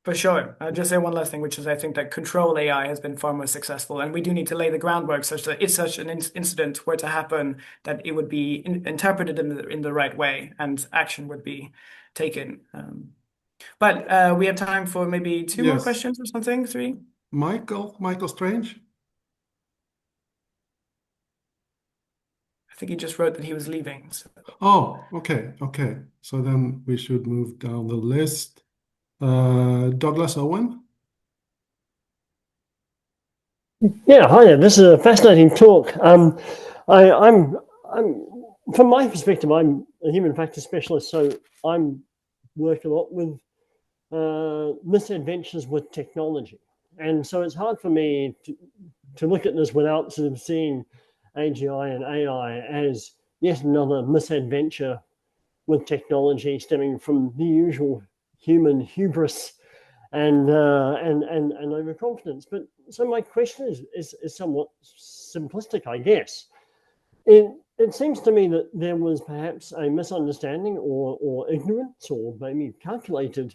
For sure. I'll just say one last thing, which is I think that control AI has been far more successful, and we do need to lay the groundwork such that if such an incident were to happen, that it would be interpreted in the right way and action would be taken. But we have time for maybe two more questions or something, 3. Michael Strange. I think he just wrote that he was leaving. So. Oh, okay. So then we should move down the list. Douglas Owen. Yeah, hi there. This is a fascinating talk. I'm from my perspective, I'm a human factors specialist, so I'm work a lot with misadventures with technology. And so it's hard for me to look at this without sort of seeing AGI and AI as yet another misadventure with technology stemming from the usual human hubris and overconfidence. But so my question is somewhat simplistic, I guess. It seems to me that there was perhaps a misunderstanding or ignorance or maybe calculated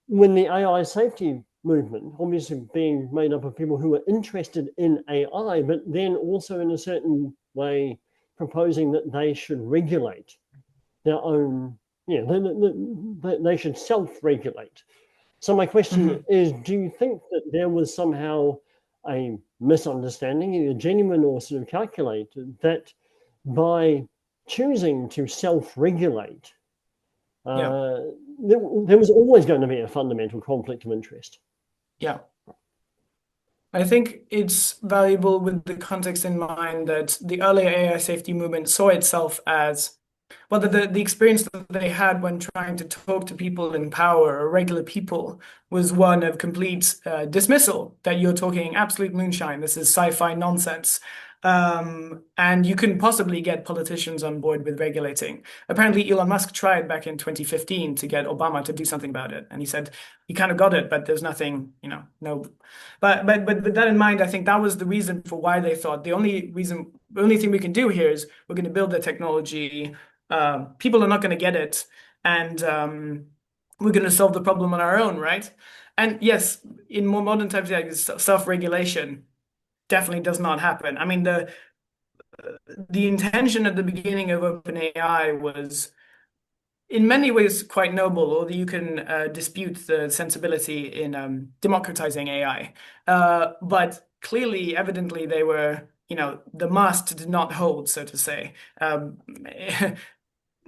when the AI safety movement, obviously being made up of people who are interested in AI, but then also in a certain way proposing that they should regulate their own, they should self-regulate. So my question is, do you think that there was somehow a misunderstanding, either genuine or sort of calculated, that by choosing to self-regulate, there was always going to be a fundamental conflict of interest? Yeah. I think it's valuable with the context in mind that the earlier AI safety movement saw itself as, well, the experience that they had when trying to talk to people in power or regular people was one of complete dismissal, that you're talking absolute moonshine. This is sci-fi nonsense. And you couldn't possibly get politicians on board with regulating. Apparently, Elon Musk tried back in 2015 to get Obama to do something about it. And he said he kind of got it, but there's nothing, no. But with that in mind, I think that was the reason for why they thought the only thing we can do here is we're going to build the technology. People are not going to get it, and we're going to solve the problem on our own, right? And yes, in more modern times, yeah, self-regulation definitely does not happen. I mean, the intention at the beginning of OpenAI was in many ways quite noble, although you can dispute the sensibility in democratizing AI. But clearly, evidently, they were, the mast did not hold, so to say.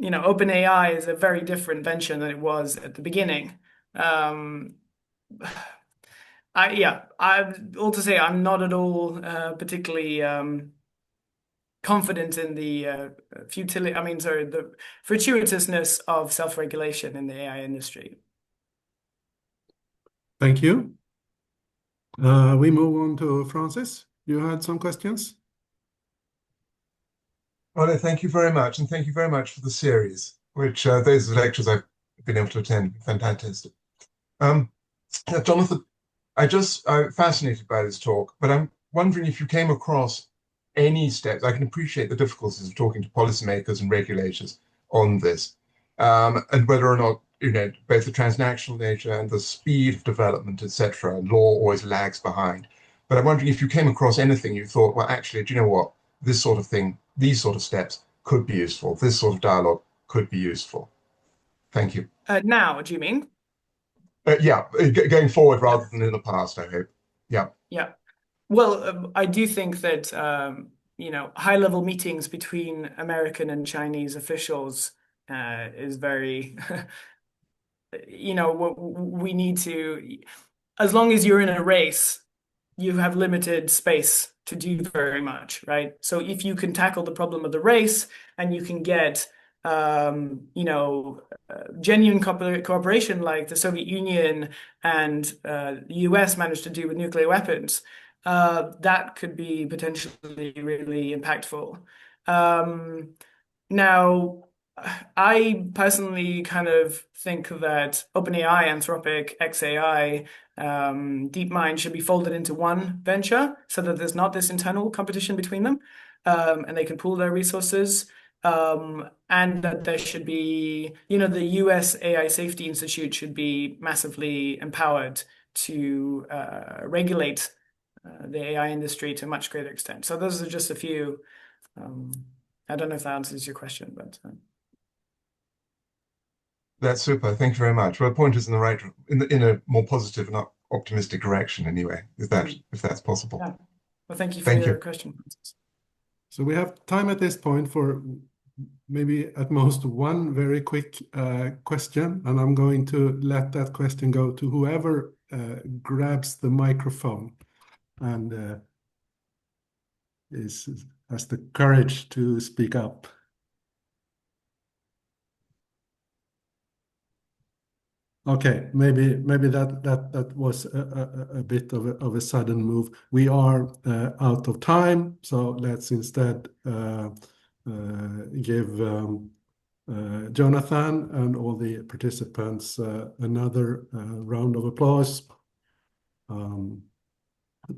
OpenAI is a very different venture than it was at the beginning. All to say, I'm not at all particularly confident in the the fortuitousness of self-regulation in the AI industry. Thank you. We move on to Francis. You had some questions? Well, thank you very much, and thank you very much for the series, which those lectures I've been able to attend, fantastic. Jonathan, I'm fascinated by this talk, but I'm wondering if you came across any steps. I can appreciate the difficulties of talking to policymakers and regulators on this, and whether or not, both the transnational nature and the speed of development, etc. Law always lags behind. But I'm wondering if you came across anything you thought, well, actually, do you know what? This sort of thing, these sort of steps could be useful. This sort of dialogue could be useful. Thank you. Now, do you mean? Yeah, going forward rather than in the past, I hope. Yeah. Yeah. Well, I do think that, high-level meetings between American and Chinese officials is very, we need to, as long as you're in a race, you have limited space to do very much, right? So if you can tackle the problem of the race and you can get, genuine cooperation like the Soviet Union and the US managed to do with nuclear weapons, that could be potentially really impactful. Now, I personally kind of think that OpenAI, Anthropic, xAI, DeepMind should be folded into one venture so that there's not this internal competition between them, and they can pool their resources. And that there should be, the US AI Safety Institute should be massively empowered to regulate the AI industry to a much greater extent. So those are just a few. I don't know if that answers your question, but. That's super. Thank you very much. Well, the point is in a more positive and optimistic direction, anyway. If that's possible. Yeah. Well, thank you for your question. So we have time at this point for maybe at most one very quick question, and I'm going to let that question go to whoever grabs the microphone and has the courage to speak up. Okay, maybe that was a bit of a sudden move. We are out of time, so let's instead give Jonathan and all the participants another round of applause.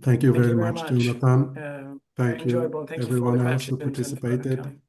Thank you very much, Jonathan. Thank you everyone else who participated.